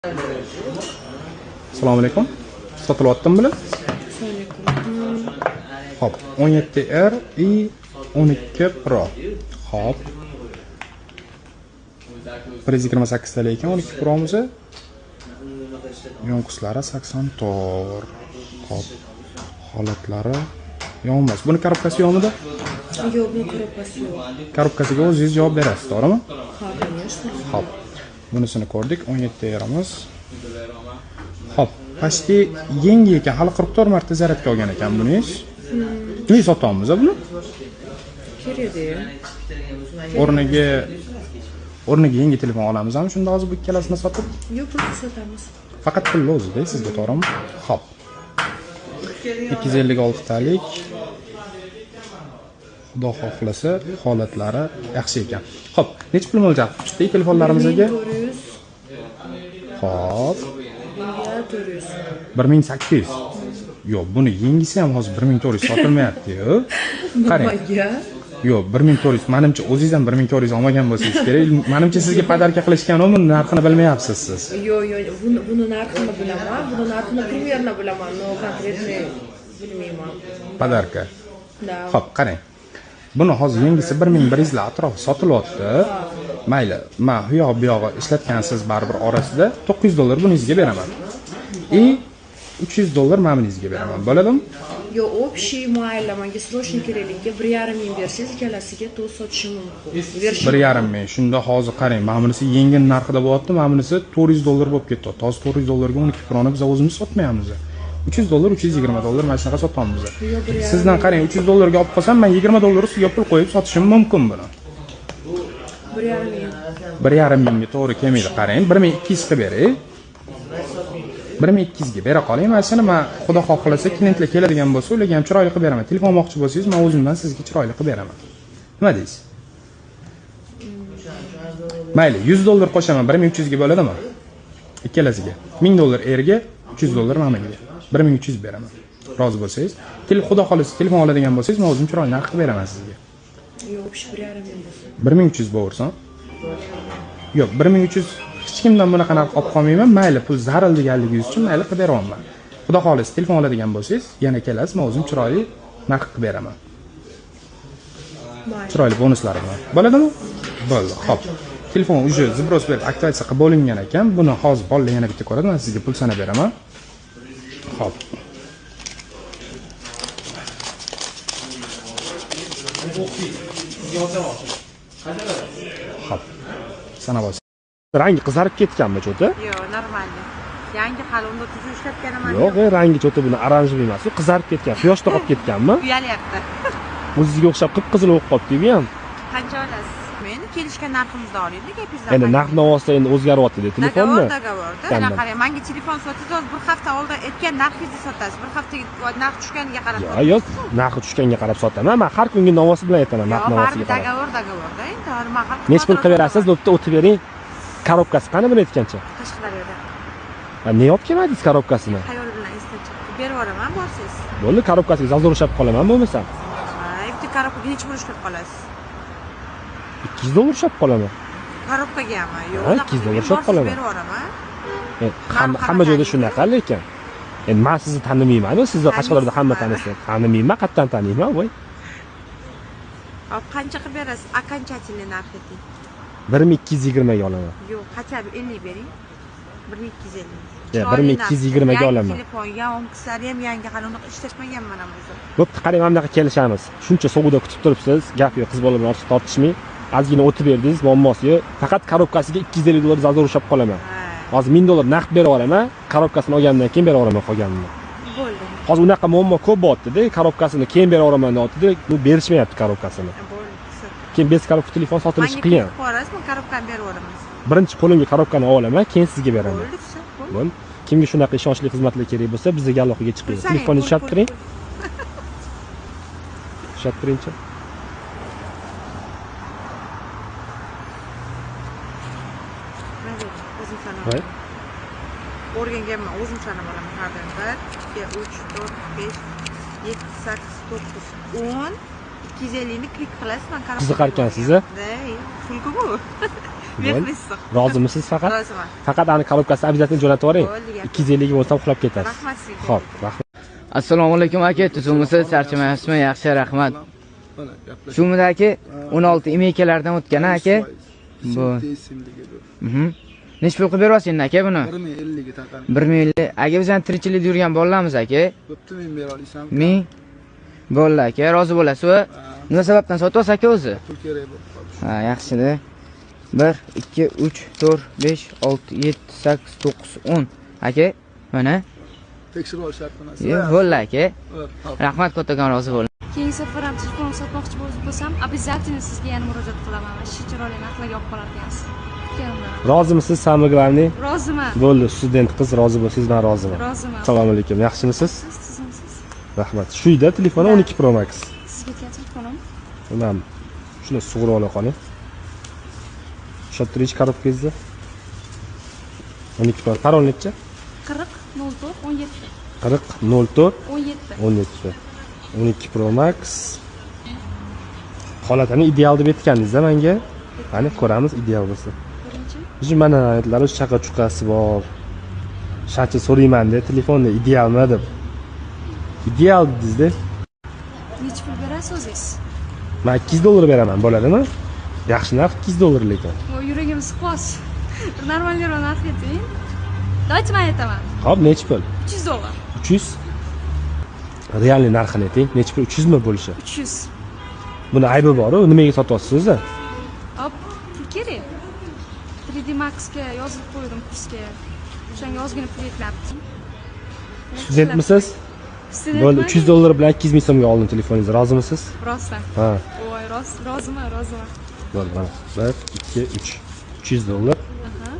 Assalomu alaykum. Sotilyaptimi bular? Hop, 17R i 12 Pro. Hop. 128 ta ekan 12 Pro'miz. Yonqislari 84. Hop. Holatlari yonmas. Buni korobkasi yonida? Yo'q, bu korobkasi yo'q. Korobkasiga o'zingiz javob berasiz, to'g'rimi? Ha, конечно. Hop. Bunisini ko'rdik, 17R'imiz. Hop, pastki yangi ekan, hali 44 marta zaryadga olgan ekan buningiz. Nima sotamiz buni? Kerakda. O'rniga yangi telefon olamizmi? Shunda hozir bu ikkalasini sotib, Yo'q, pulni sotamiz. faqat pul o'zida sizga, to'g'rimi? Hop. 256 talik. Xudo xohlasa, holatlari yaxshi ekan. Hop, nech pul mo'ljal chiqdi telefonlarimizga? 400. Hop. 400. 1800. Yo'q, buni yengisi ham hozir 1400 sotilmayapti-yu. Qarang. Nimaga? Yo'q, 1400. Menimcha o'zingiz ham 1400 olmagan bo'lsangiz kerak. Menimcha sizga podarka qilishgan uni narxini bilmayapsiz siz. Yo'q, buni narxini bilaman, buni narxini примерно bilaman, но конкретно bilmayman. Podarka. Da. Xo'p, qarang. Buni hozir yengisi 1100 lar atrofi sotilyapti. Mayli, men bu yoq bu yog'i ishlatgansiz baribir orasida $900 buningizga beraman. $300 men buningizga beraman. Bo'ladimi? Yo'q, общий mayli, menga срочно kerakligiga 1,5 ming bersangiz, ikkalasiga to sotishim mumkin. 1,5 ming. Shunda hozir qarang, men bunisi yengil narxida bo'lyapti, men bunisi $400 bo'lib ketyapti. Hozir $400 ga 12 Pro'ni biz o'zimiz sotmayapmiz. $300, $320 mana shunaqa sotamiz. Sizdan qarang, $300 ga olib qolsam, men $20 ustiga pul qo'yib sotishim mumkin buni. 1,5 ming. 1,5 mingga to'g'ri kelmaydi, qarang. 1200 qilib beray. 1200 ga bera qoling. Mana shuni men xudo xohlasa klientlar keladigan bo'lsa, ularga ham chiroyli qilib beraman. Telefon olmoqchi bo'lsangiz, men o'zimdan sizga chiroyli qilib beraman. Nima deysiz? Mayli, $100 qo'shaman, 1300 ga bo'ladimi? Ikkalasiga. $1000 erga, $300 menga. 1300 beraman. Rozi bo'lsangiz, xudo xolisa telefon oladigan bo'lsangiz, men o'zim chiroyli narx qilib beraman sizga. Yo'q, 1,5 ming bo'lsin. 1300 bo'lursan. Yo'q, 1300 hech kimdan bunaqa narx olib qolmayman. Mayli, pul zaril deganligingiz uchun mayli qilib beraman. Xudo xolisa telefon oladigan bo'lsangiz, yana kelasiz, men o'zim chiroyli narx qilib beraman. Chiroyli bonuslari bilan. Bo'ladimi? Bo'ldi. Xo'p. Telefon уже zibros berib aktivatsiya qilib bo'lingan ekan. Buni hozir bolalar yana bitta ko'radi. Men sizga pul sanab beraman. Xo'p. Xo'p. Sanab olsa. Rangi qizarib ketganmi cho'ti? Yo'q, normalniy. Yangi hali unda tuzu ishlatganim ham Yo'q, rangi cho'ti buni oranjiy emas, u qizarib ketgan. Quyoshda qolib ketganmi? uyalyapti. O'zizga o'xshab qip-qizil bo'lib qolibdi bu ham. Qancha olasiz? Men kelishgan narximizni oling-da, gapingizdan. Endi narx-navosi endi o'zgaryapti-da telefonni. Dogovorda. Mana qarang, menga telefon sotingiz, bir hafta oldin aytgan narxingizni sotasiz. Bir haftaga narx tushganiga qarab sotasiz. Yo'q, narxi tushganiga qarab sotaman. Men har kungi navosi bilan aytaman, narx-navosiga qarab. Dogovorda, endi nima qilib? Nech pul qilib berasiz? Bo'pti, o'tib bering. Korobkasi qani buni aytgancha? Qashqadaryoda. Ne olib kelmadingiz korobkasini? Xayol bilan istincha. Berib yuboraman, borsiz. Bo'ldi, korobkasiga zalzor ushab qolaman bo'lmasa. Bitta korobkaga necha pul ishlab qolasiz? $200 ushab qolaman. Korobkaga ham? Yo'q, $200 ushab qolaman. Berib yuboraman. Hamma joyda shunaqa lekin. Endi men sizni tanimayman-ku, sizni Qashqadaryoda hamma tanisa. Tanimayman, qayerdan taniyman, voy. Hop, qancha qilib berasiz? Окончательный narx ayting. 1220 ga olaman. Yo'q, qancha 50 bering. 1250. Ya 1220 ga olaman. Telefon, yonqislari ham yangi, hali uni ishlashmaganman ham o'zim. Bo'pti, qarang, mana bunaqa kelishamiz. Shuncha sovuqda kutib turibsiz, gap yo'q, qiz bola bilan tortishmay, ozgina o'tib berdingiz, muammosi yo'q. Faqat korobkasiga $250 zalzor ushab qolaman. Hozir $1000 naqd berib yuboraman, korobkasini olgandan keyin berib yuboraman qolganini. Bo'ldi. Hozir unaqa muammo ko'p bo'lyapti-da, korobkasini keyin berib yuboraman deyapti-da, bu berishmayapti korobkasini. Bo'ldi. Keyin bez korobka telefon sotilishi qiyin. Menga qorasizmi, korobkani berib yuboraman. Birinchi qo'limga korobkani olaman, keyin sizga beraman. Bo'ldi, Bo'ldi. Kimga shunaqa ishonchli xizmatlar kerak bo'lsa, bizga aloqaga chiqing. Telefoningizni ushlab turing. Ushlab turing-chi. O'zim sanab. Voy. O'rganganman, o'zim sanab olaman. 1, 2, 3, 4, 5, 7, 8, 9, 10. 250 ni klik qilasiz, men korobka. Qiziqar ekansiz-a? Pulku bu. Mehri issiq. Rozimisiz faqat? Roziman. Faqat ani korobkasini обязательно jo'natib yuboring. Bo'ldi, gap. 250 bo'lsa uxlab ketasiz. Rahmat sizga. Xo'p, rahmat. Assalomu alaykum aka, tuzumisiz, charchamayapsizmi? Yaxshi, rahmat. Shumida aka 16 imeykalardan o'tgan aka. Bu. Nech pul qilib beryapsiz endi aka buni? 1050 ga taqan. 1050. Aka biz ham tirikchilikda yurgan bolalarmiz aka. Bo'pti, men bera olaysam. 1000. Bo'ldi aka, rozi bo'lasizmi? Nima sababdan sotyapsiz aka o'zi? Pul kerak bo'lib. Ha, yaxshi-da. 1 2 3 4 5 6 7 8 9 10. Aka, mana. Tekshirib olish shartmi? Bo'ldi aka. Rahmat, kattakon rozi bo'ling. Keyingi safar ham telefon sotmoqchi bo'lsam, обязательно sizga yana murojaat qilaman. Mana shu chiroyli narxlarga olib qolar ekansiz. Kutganimdan. Rozimisiz, самое главное? Roziman. Bo'ldi, student qiz rozi bo'lsangiz men roziman. Roziman. Assalomu alaykum. Yaxshimisiz? Siz tuzumsiz. Rahmat. Shu uyda telefon 12 Pro Max. Sizga kelgan telefonim. Mana shuni sug'urib ola qoling. Shottirich korobkangizni. 12 Pro. Parol necha? 40 04 17. 40 04 17. 17. 12 Pro Max. Holatini ideal deb aytganingiz-da menga. Qani ko'ramiz ideal bo'lsa. Birinchi. Biz mana aytlar chaqa chuqasi bor. Shachi so'rayman-da, telefonda idealmi deb. Ideal dedingiz-da. Necha pul berasiz o'zingiz? Men 200 dollar beraman, bo'ladimi? Yaxshi narx 200 dollar lekin. O yuragim siqos. Normalniy narx ayting. Daychi men aytaman. Xo'p, necha pul? 300 dollar. 300. Realniy narxini ayting. Necha pul? 300 mi bo'lishi? 300. Buni aybi bor-ku, nimaga sotyapsiz o'zi? Hop, pul kerak. 3D Max ga yozib qo'ydim kursga. O'shanga ozgina pul yetlabdi. Studentmisiz? Bo'ldi, 300 dollar bilan 200 ming so'mga oldim telefoningizni. Rozimisiz? Rostdan. Ha, Voy, roziman. bo'ldi, mana. 1 2 3 300 dollar. Aha.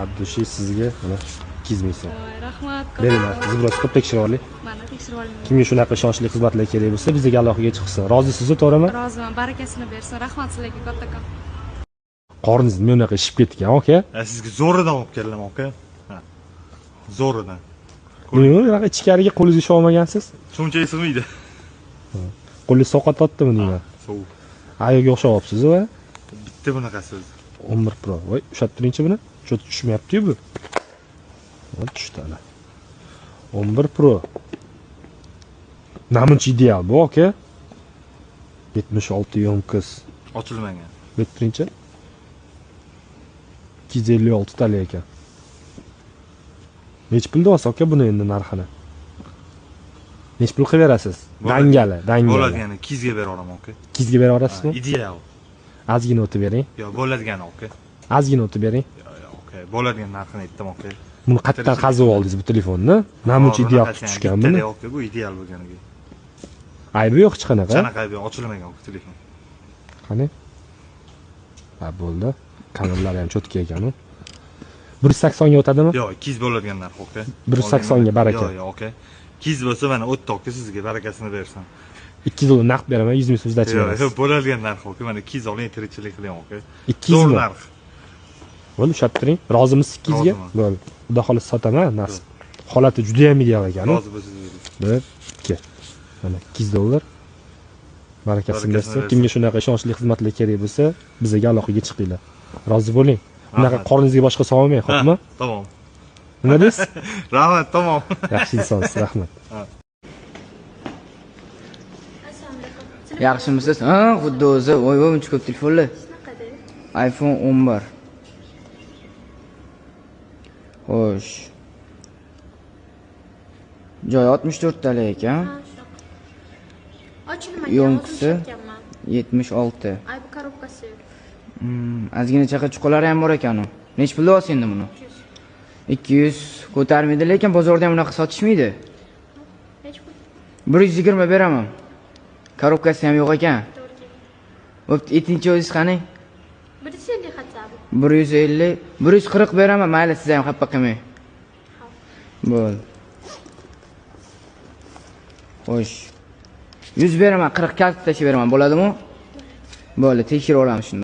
Abdushi sizga mana 200 ming so'm. Voy, rahmat. Beringlar, biz biroz ko'p tekshirib olaylik. Mana tekshirib oling. Kimga shunaqa ishonchli xizmatlar kerak bo'lsa, bizga aloqaga chiqsin. Rozisiz-ku, to'g'rimi? Roziman, barakasini bersin. Rahmat sizlarga kattakon. Qorningiz nima unaqa shishib ketgan, aka? Sizga zo'ridan olib keldim, aka. Ha. Zo'ridan. Nima unaqa ichkariga qo'lingizni ishib olmagansiz? Shuncha sig'maydi. Qo'lingiz sovqototdimi deyman? Sovuq. Ayoga o'xshayapsiz va Bitta bunaqasi o'zi. 11 Pro. Voy, ushattiringchi buni. Cho't tushmayapti-yu bu. Voy, tushdi ana. 11 Pro. Namuncha ideal bu, aka. 76 yomkiz. Ochilmagan. Bittiringchi. 256 tali ekan. Nech pul deyapsiz aka buni endi narxini? Nech pul qilib berasiz? Dangali. Bo'ladigani 200 ga beraman, aka. 200 ga bera olasizmi? Ideal. Ozgina o'tib bering. Yo, bo'ladigani, aka. Ozgina o'tib bering. Yo, aka. Bo'ladigan narxini aytdim, aka. Buni qayerdan qazib oldingiz bu telefonni? Namuncha ideal qilib tushgan buni. Bitta aka, bu ideal bo'lganiga. Aybi yo'q hech qanaqa. Qanaqa aybi ochilmagan aka telefon. Qani? Ha, bo'ldi. Kameralari ham cho'tka ekan-ku. 180 ga o'tadimi? Yo'q, 200 bo'ladigan narx, aka. 180 ga baraka. Yo'q, aka. 200 bo'lsa mana o'tdi, aka, sizga barakasini bersin. 200 dollar naqd beraman, 100 ming so'm zdachi berasiz. Yo'q, bo'ladigan narx, aka. Mana 200 oling, tirikchilik qiling, aka. 200 Zo'r mi? narx. Bo'ldi, ushlattiring. Rozimisiz 200 ga? Roziman. Bo'ldi. Xudo xolisa sotaman, nasib. Holati juda ham ideal ekan. Rozi bo'lsangiz. 1 2. Mana 200 dollar. Barakasini bersin. bersin. Kimga shunaqa ishonchli xizmatlar kerak bo'lsa, bizga aloqaga chiqinglar. Rozi bo'ling. Bunaqa qorningizga boshqa solmang, xo'pmi? Tamom. Nima deysiz? Rahmat, tamom. Yaxshi insonsiz, rahmat. Yaxshimisiz? Ha, xuddi o'zi. Voy, buncha ko'p telefonlar. iPhone 11. Xo'sh. Joy 64 talik ekan. Ochilmagan. Yo'nkisi 76. Ayb korobkasi. Ozgina chaqa chuqalari ham bor ekan u. Nech pul deyapsiz endi buni? 200 ko'tarmaydi, lekin bozorda ham unaqa sotishmaydi. Hech pul. 120 beraman. Korobkasi ham yo'q ekan. Bo'pti, etinchi o'zingiz qani? 150 xatsabi. 150, 140 beraman, mayli, siz ham xafa qilmang. Bo'l. Xo'sh. 100 beraman, 40 kart tashlab beraman, bo'ladimi? Bo'ldi, tekshirib olamiz shunda.